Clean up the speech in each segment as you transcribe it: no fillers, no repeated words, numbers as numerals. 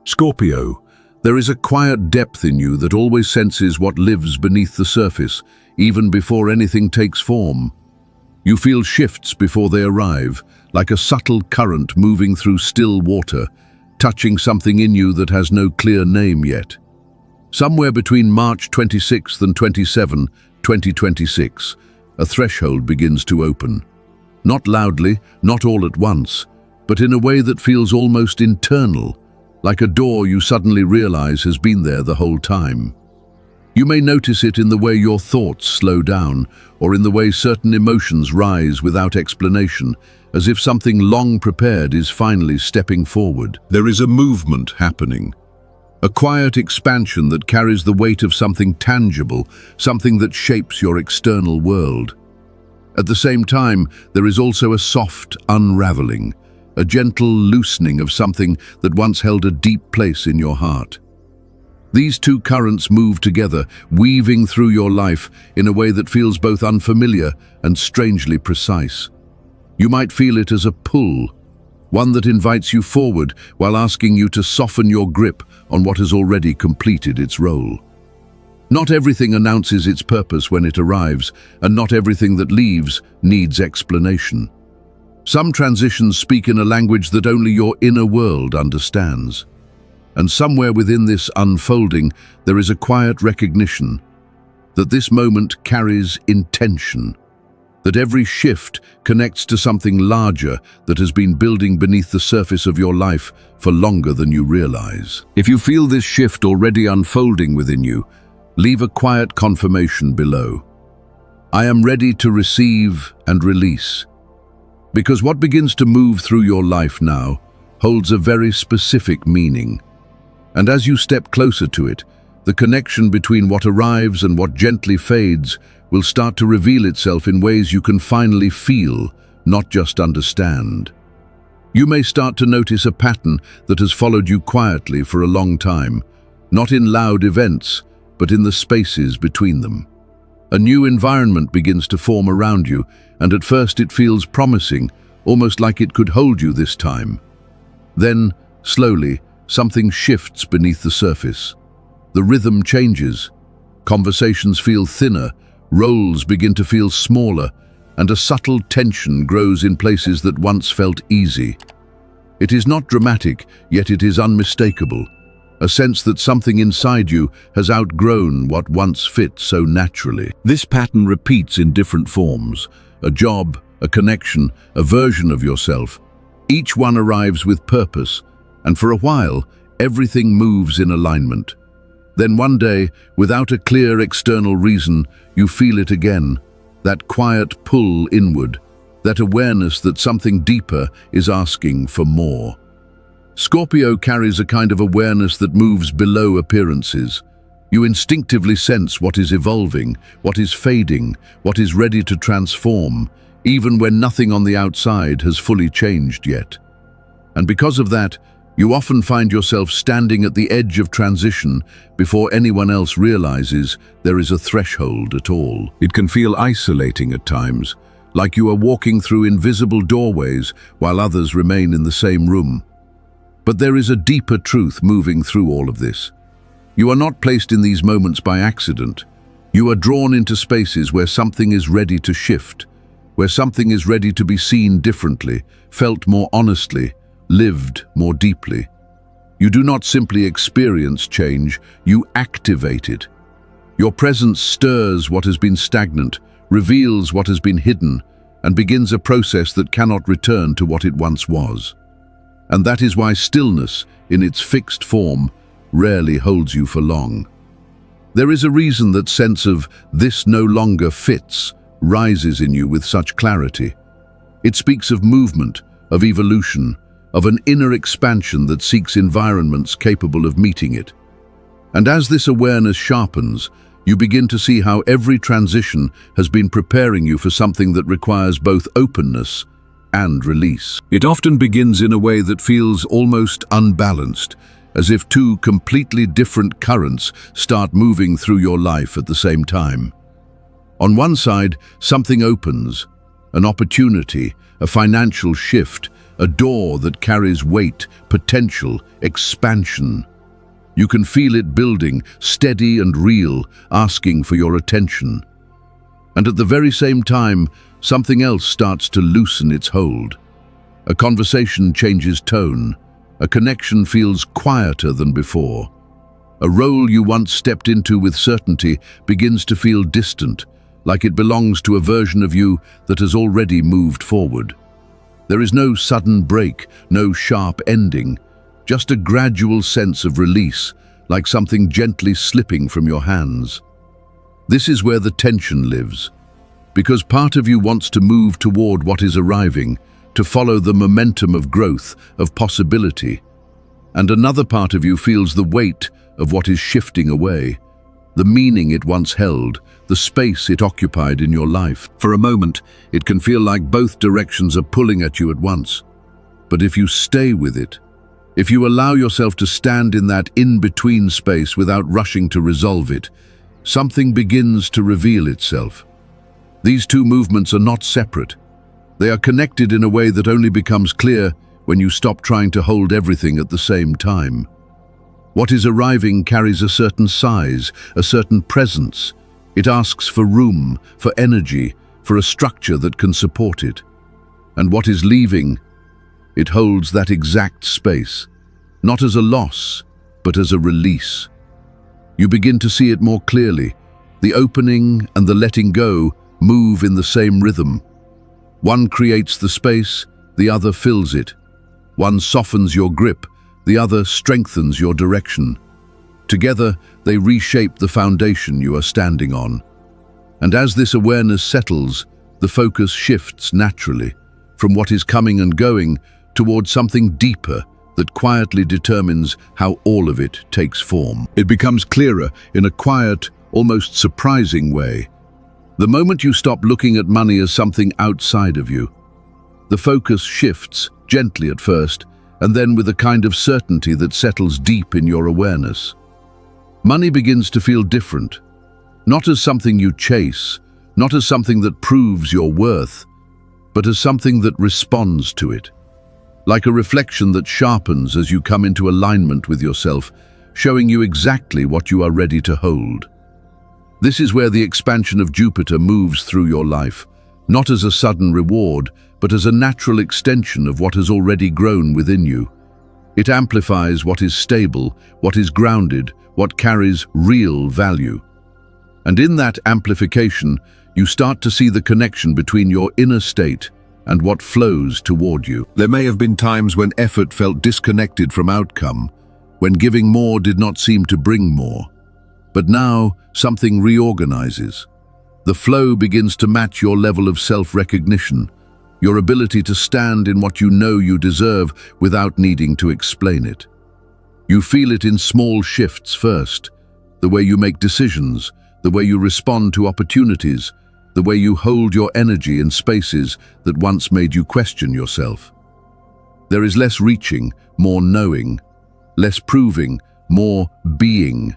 Scorpio, there is a quiet depth in you that always senses what lives beneath the surface, even before anything takes form. You feel shifts before they arrive, like a subtle current moving through still water, touching something in you that has no clear name yet. Somewhere between March 26th and 27, 2026, a threshold begins to open. Not loudly, not all at once, but in a way that feels almost internal, like a door you suddenly realize has been there the whole time. You may notice it in the way your thoughts slow down, or in the way certain emotions rise without explanation, as if something long prepared is finally stepping forward. There is a movement happening. A quiet expansion that carries the weight of something tangible, something that shapes your external world. At the same time, there is also a soft unraveling, a gentle loosening of something that once held a deep place in your heart. These two currents move together, weaving through your life in a way that feels both unfamiliar and strangely precise. You might feel it as a pull, one that invites you forward while asking you to soften your grip on what has already completed its role. Not everything announces its purpose when it arrives, and not everything that leaves needs explanation. Some transitions speak in a language that only your inner world understands. And somewhere within this unfolding, there is a quiet recognition that this moment carries intention, that every shift connects to something larger that has been building beneath the surface of your life for longer than you realize. If you feel this shift already unfolding within you, leave a quiet confirmation below. I am ready to receive and release. Because what begins to move through your life now holds a very specific meaning. And as you step closer to it, the connection between what arrives and what gently fades will start to reveal itself in ways you can finally feel, not just understand. You may start to notice a pattern that has followed you quietly for a long time, not in loud events, but in the spaces between them. A new environment begins to form around you, and at first it feels promising, almost like it could hold you this time. Then, slowly, something shifts beneath the surface. The rhythm changes. Conversations feel thinner, roles begin to feel smaller, and a subtle tension grows in places that once felt easy. It is not dramatic, yet it is unmistakable. A sense that something inside you has outgrown what once fit so naturally. This pattern repeats in different forms: a job, a connection, a version of yourself. Each one arrives with purpose, and for a while, everything moves in alignment. Then one day, without a clear external reason, you feel it again, that quiet pull inward, that awareness that something deeper is asking for more. Scorpio carries a kind of awareness that moves below appearances. You instinctively sense what is evolving, what is fading, what is ready to transform, even when nothing on the outside has fully changed yet. And because of that, you often find yourself standing at the edge of transition before anyone else realizes there is a threshold at all. It can feel isolating at times, like you are walking through invisible doorways while others remain in the same room. But there is a deeper truth moving through all of this. You are not placed in these moments by accident. You are drawn into spaces where something is ready to shift, where something is ready to be seen differently, felt more honestly, lived more deeply. You do not simply experience change, you activate it. Your presence stirs what has been stagnant, reveals what has been hidden, and begins a process that cannot return to what it once was. And that is why stillness, in its fixed form, rarely holds you for long. There is a reason that sense of "this no longer fits" rises in you with such clarity. It speaks of movement, of evolution, of an inner expansion that seeks environments capable of meeting it. And as this awareness sharpens, you begin to see how every transition has been preparing you for something that requires both openness and release. It often begins in a way that feels almost unbalanced, as if two completely different currents start moving through your life at the same time. On one side, something opens, an opportunity, a financial shift, a door that carries weight, potential, expansion. You can feel it building, steady and real, asking for your attention. And at the very same time, something else starts to loosen its hold. A conversation changes tone. A connection feels quieter than before. A role you once stepped into with certainty begins to feel distant, like it belongs to a version of you that has already moved forward. There is no sudden break, no sharp ending, just a gradual sense of release, like something gently slipping from your hands. This is where the tension lives, because part of you wants to move toward what is arriving, to follow the momentum of growth, of possibility, and another part of you feels the weight of what is shifting away, the meaning it once held, the space it occupied in your life. For a moment, it can feel like both directions are pulling at you at once. But if you stay with it, if you allow yourself to stand in that in-between space without rushing to resolve it, something begins to reveal itself. These two movements are not separate. They are connected in a way that only becomes clear when you stop trying to hold everything at the same time. What is arriving carries a certain size, a certain presence. It asks for room, for energy, for a structure that can support it. And what is leaving, it holds that exact space, not as a loss, but as a release. You begin to see it more clearly. The opening and the letting go move in the same rhythm. One creates the space, the other fills it. One softens your grip, the other strengthens your direction. Together, they reshape the foundation you are standing on. And as this awareness settles, the focus shifts naturally, from what is coming and going towards something deeper that quietly determines how all of it takes form. It becomes clearer in a quiet, almost surprising way. The moment you stop looking at money as something outside of you, the focus shifts, gently at first, and then with a kind of certainty that settles deep in your awareness. Money begins to feel different, not as something you chase, not as something that proves your worth, but as something that responds to it. Like a reflection that sharpens as you come into alignment with yourself, showing you exactly what you are ready to hold. This is where the expansion of Jupiter moves through your life, not as a sudden reward, but as a natural extension of what has already grown within you. It amplifies what is stable, what is grounded, what carries real value. And in that amplification, you start to see the connection between your inner state and what flows toward you. There may have been times when effort felt disconnected from outcome, when giving more did not seem to bring more. But now, something reorganizes. The flow begins to match your level of self-recognition, your ability to stand in what you know you deserve without needing to explain it. You feel it in small shifts first, the way you make decisions, the way you respond to opportunities, the way you hold your energy in spaces that once made you question yourself. There is less reaching, more knowing, less proving, more being.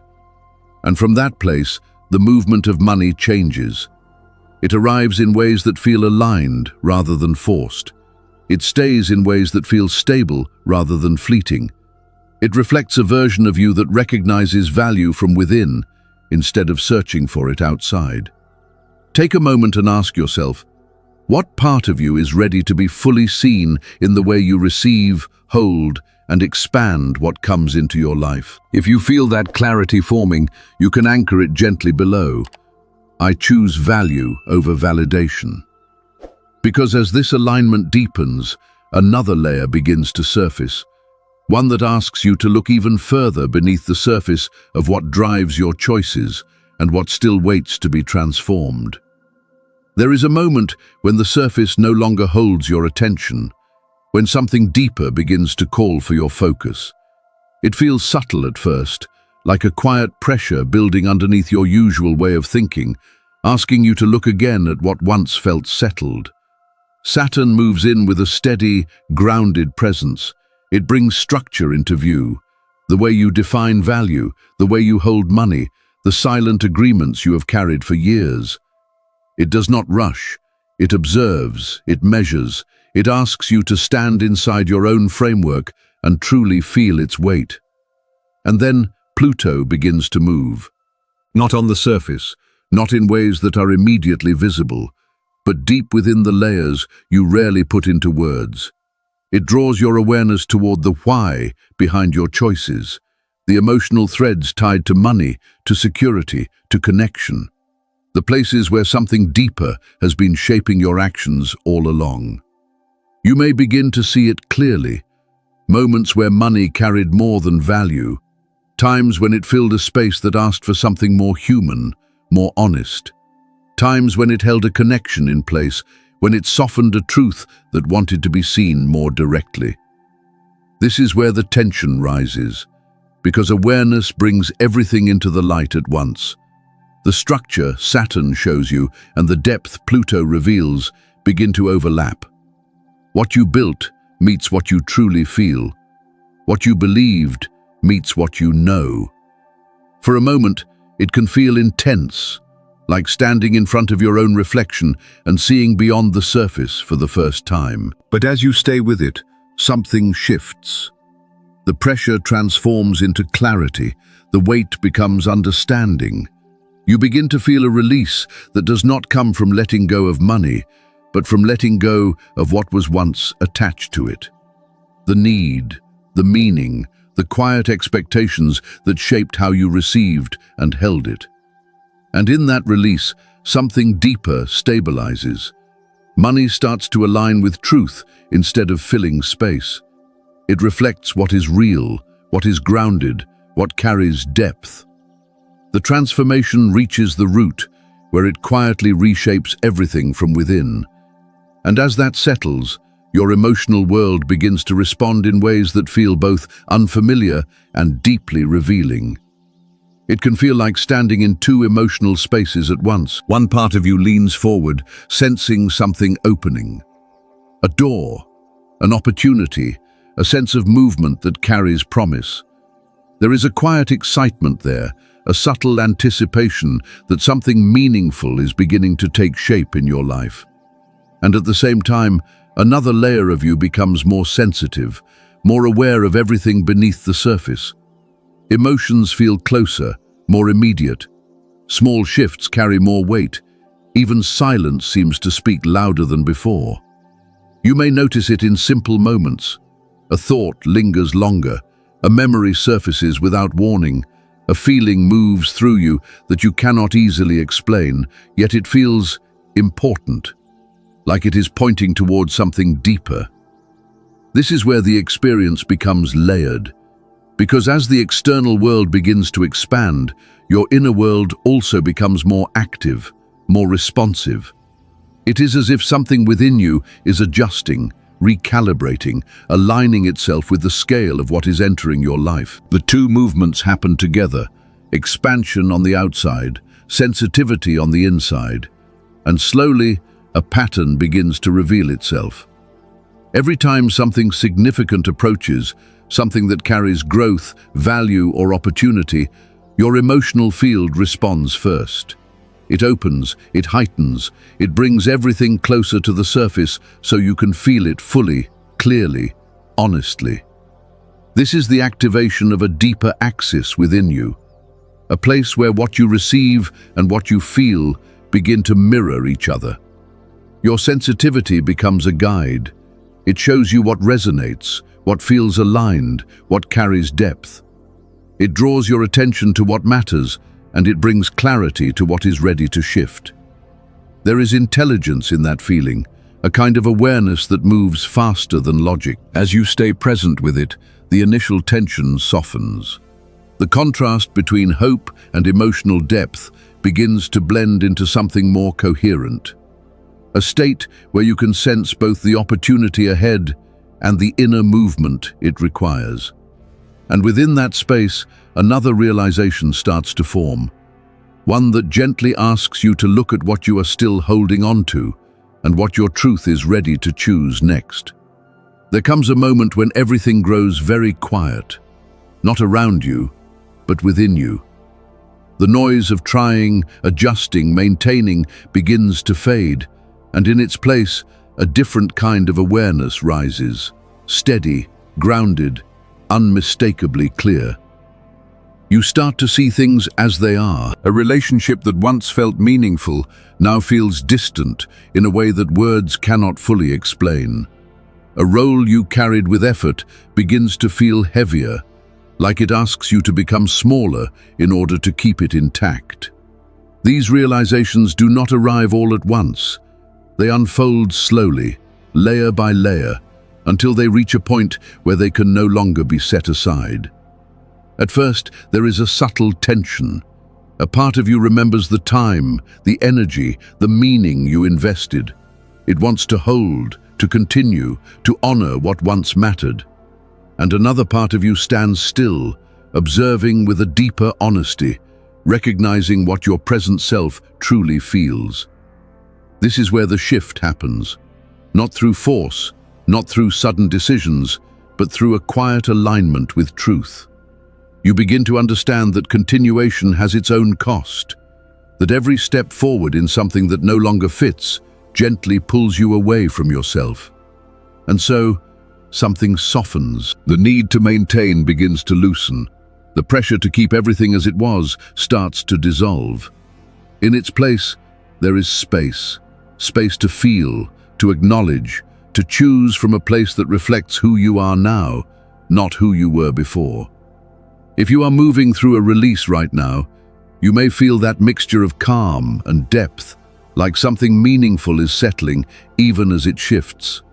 And from that place, the movement of money changes. It arrives in ways that feel aligned rather than forced. It stays in ways that feel stable rather than fleeting. It reflects a version of you that recognizes value from within instead of searching for it outside. Take a moment and ask yourself, what part of you is ready to be fully seen in the way you receive, hold, and expand what comes into your life? If you feel that clarity forming, you can anchor it gently below. I choose value over validation. Because as this alignment deepens, another layer begins to surface, one that asks you to look even further beneath the surface of what drives your choices and what still waits to be transformed. There is a moment when the surface no longer holds your attention, when something deeper begins to call for your focus. It feels subtle at first, like a quiet pressure building underneath your usual way of thinking, asking you to look again at what once felt settled. Saturn moves in with a steady, grounded presence. It brings structure into view. The way you define value, the way you hold money, the silent agreements you have carried for years. It does not rush. It observes, it measures, It asks you to stand inside your own framework and truly feel its weight. And then Pluto begins to move. Not on the surface, not in ways that are immediately visible, but deep within the layers you rarely put into words. It draws your awareness toward the why behind your choices, the emotional threads tied to money, to security, to connection, the places where something deeper has been shaping your actions all along. You may begin to see it clearly, moments where money carried more than value, times when it filled a space that asked for something more human, more honest, times when it held a connection in place, when it softened a truth that wanted to be seen more directly. This is where the tension rises, because awareness brings everything into the light at once. The structure Saturn shows you and the depth Pluto reveals begin to overlap. What you built meets what you truly feel. What you believed meets what you know. For a moment, it can feel intense, like standing in front of your own reflection and seeing beyond the surface for the first time. But as you stay with it, something shifts. The pressure transforms into clarity, the weight becomes understanding. You begin to feel a release that does not come from letting go of money, but from letting go of what was once attached to it. The need, the meaning, the quiet expectations that shaped how you received and held it. And in that release, something deeper stabilizes. Money starts to align with truth instead of filling space. It reflects what is real, what is grounded, what carries depth. The transformation reaches the root, where it quietly reshapes everything from within. And as that settles, your emotional world begins to respond in ways that feel both unfamiliar and deeply revealing. It can feel like standing in two emotional spaces at once. One part of you leans forward, sensing something opening. A door, an opportunity, a sense of movement that carries promise. There is a quiet excitement there, a subtle anticipation that something meaningful is beginning to take shape in your life. And at the same time, another layer of you becomes more sensitive, more aware of everything beneath the surface. Emotions feel closer, more immediate. Small shifts carry more weight. Even silence seems to speak louder than before. You may notice it in simple moments. A thought lingers longer, a memory surfaces without warning, a feeling moves through you that you cannot easily explain, yet it feels important, like it is pointing towards something deeper. This is where the experience becomes layered, because as the external world begins to expand, your inner world also becomes more active, more responsive. It is as if something within you is adjusting, recalibrating, aligning itself with the scale of what is entering your life. The two movements happen together, expansion on the outside, sensitivity on the inside, and slowly a pattern begins to reveal itself. Every time something significant approaches, something that carries growth, value, or opportunity, your emotional field responds first. It opens, it heightens, it brings everything closer to the surface so you can feel it fully, clearly, honestly. This is the activation of a deeper axis within you, a place where what you receive and what you feel begin to mirror each other. Your sensitivity becomes a guide. It shows you what resonates, what feels aligned, what carries depth. It draws your attention to what matters, and it brings clarity to what is ready to shift. There is intelligence in that feeling, a kind of awareness that moves faster than logic. As you stay present with it, the initial tension softens. The contrast between hope and emotional depth begins to blend into something more coherent. A state where you can sense both the opportunity ahead and the inner movement it requires. And within that space, another realization starts to form. One that gently asks you to look at what you are still holding on to and what your truth is ready to choose next. There comes a moment when everything grows very quiet, not around you, but within you. The noise of trying, adjusting, maintaining begins to fade, and in its place, a different kind of awareness rises, steady, grounded, unmistakably clear. You start to see things as they are. A relationship that once felt meaningful now feels distant in a way that words cannot fully explain. A role you carried with effort begins to feel heavier, like it asks you to become smaller in order to keep it intact. These realizations do not arrive all at once. They unfold slowly, layer by layer, until they reach a point where they can no longer be set aside. At first, there is a subtle tension. A part of you remembers the time, the energy, the meaning you invested. It wants to hold, to continue, to honor what once mattered. And another part of you stands still, observing with a deeper honesty, recognizing what your present self truly feels. This is where the shift happens. Not through force, not through sudden decisions, but through a quiet alignment with truth. You begin to understand that continuation has its own cost, that every step forward in something that no longer fits gently pulls you away from yourself. And so, something softens. The need to maintain begins to loosen. The pressure to keep everything as it was starts to dissolve. In its place, there is space. Space to feel, to acknowledge, to choose from a place that reflects who you are now, not who you were before. If you are moving through a release right now, you may feel that mixture of calm and depth, like something meaningful is settling even as it shifts.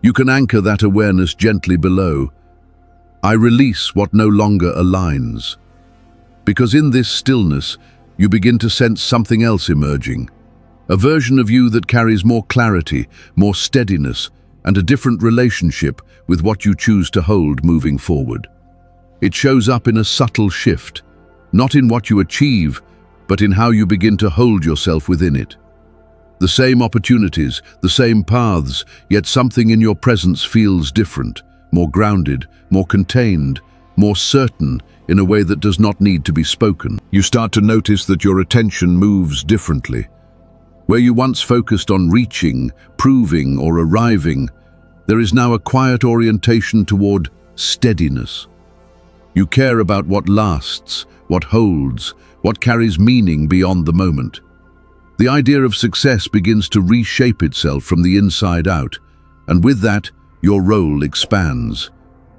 You can anchor that awareness gently below. I release what no longer aligns. Because in this stillness, you begin to sense something else emerging. A version of you that carries more clarity, more steadiness, and a different relationship with what you choose to hold moving forward. It shows up in a subtle shift, not in what you achieve, but in how you begin to hold yourself within it. The same opportunities, the same paths, yet something in your presence feels different, more grounded, more contained, more certain in a way that does not need to be spoken. You start to notice that your attention moves differently. Where you once focused on reaching, proving, or arriving, there is now a quiet orientation toward steadiness. You care about what lasts, what holds, what carries meaning beyond the moment. The idea of success begins to reshape itself from the inside out, and with that, your role expands.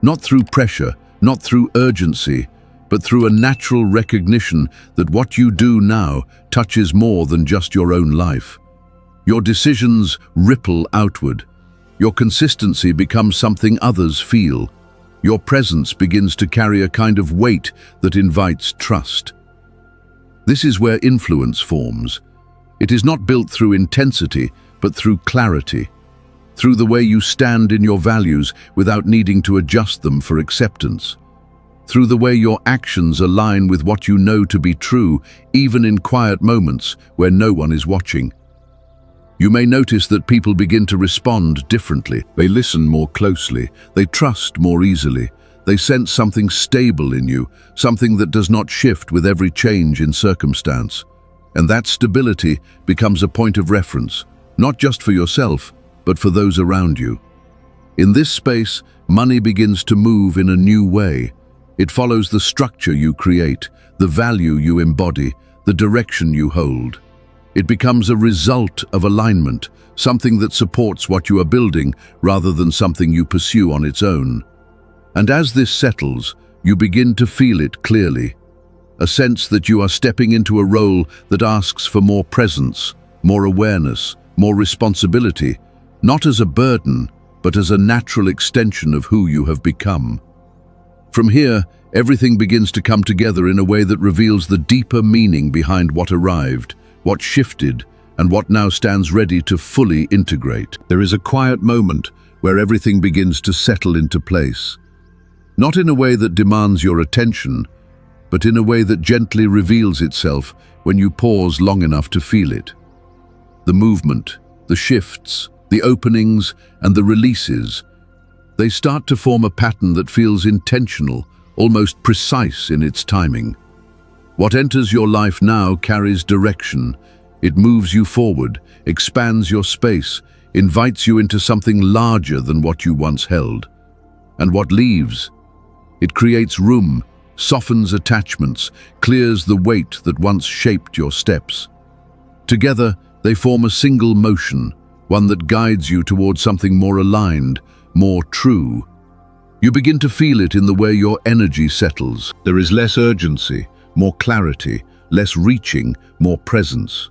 Not through pressure, not through urgency, but through a natural recognition that what you do now touches more than just your own life. Your decisions ripple outward. Your consistency becomes something others feel. Your presence begins to carry a kind of weight that invites trust. This is where influence forms. It is not built through intensity, but through clarity. Through the way you stand in your values without needing to adjust them for acceptance. Through the way your actions align with what you know to be true, even in quiet moments where no one is watching. You may notice that people begin to respond differently. They listen more closely. They trust more easily. They sense something stable in you, something that does not shift with every change in circumstance. And that stability becomes a point of reference, not just for yourself, but for those around you. In this space, money begins to move in a new way. It follows the structure you create, the value you embody, the direction you hold. It becomes a result of alignment, something that supports what you are building rather than something you pursue on its own. And as this settles, you begin to feel it clearly. A sense that you are stepping into a role that asks for more presence, more awareness, more responsibility, not as a burden, but as a natural extension of who you have become. From here, everything begins to come together in a way that reveals the deeper meaning behind what arrived, what shifted, and what now stands ready to fully integrate. There is a quiet moment where everything begins to settle into place. Not in a way that demands your attention, but in a way that gently reveals itself when you pause long enough to feel it. The movement, the shifts, the openings, and the releases, they start to form a pattern that feels intentional, almost precise in its timing. What enters your life now carries direction. It moves you forward, expands your space, invites you into something larger than what you once held. And what leaves? It creates room, softens attachments, clears the weight that once shaped your steps. Together, they form a single motion, one that guides you towards something more aligned, more true. You begin to feel it in the way your energy settles. There is less urgency, more clarity, less reaching, more presence.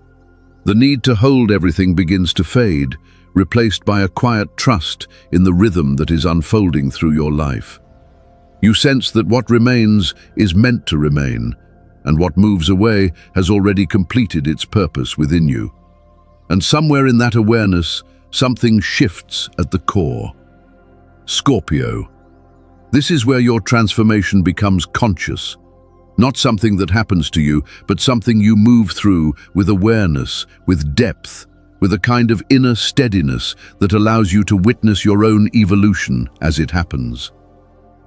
The need to hold everything begins to fade, replaced by a quiet trust in the rhythm that is unfolding through your life. You sense that what remains is meant to remain, and what moves away has already completed its purpose within you. And somewhere in that awareness, something shifts at the core. Scorpio. This is where your transformation becomes conscious. Not something that happens to you, but something you move through with awareness, with depth, with a kind of inner steadiness that allows you to witness your own evolution as it happens.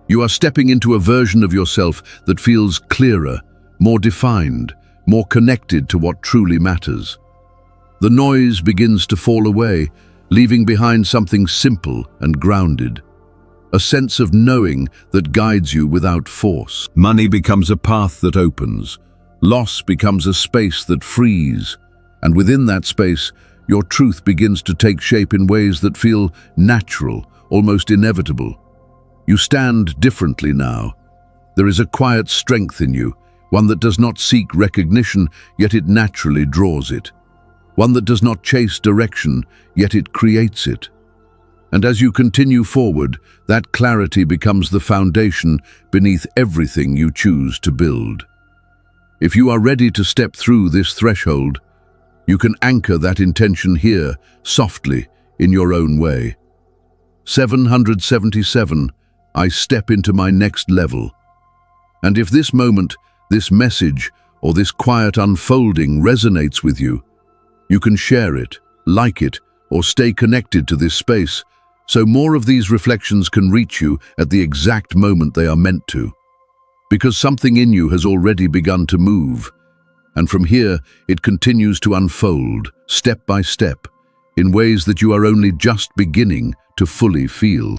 You are stepping into a version of yourself that feels clearer, more defined, more connected to what truly matters. The noise begins to fall away, leaving behind something simple and grounded. A sense of knowing that guides you without force. Money becomes a path that opens. Loss becomes a space that frees. And within that space, your truth begins to take shape in ways that feel natural, almost inevitable. You stand differently now. There is a quiet strength in you, one that does not seek recognition, yet it naturally draws it. One that does not chase direction, yet it creates it. And as you continue forward, that clarity becomes the foundation beneath everything you choose to build. If you are ready to step through this threshold, you can anchor that intention here, softly, in your own way. 777, I step into my next level. And if this moment, this message, or this quiet unfolding resonates with you, you can share it, like it, or stay connected to this space, so more of these reflections can reach you at the exact moment they are meant to. Because something in you has already begun to move, and from here it continues to unfold, step by step, in ways that you are only just beginning to fully feel.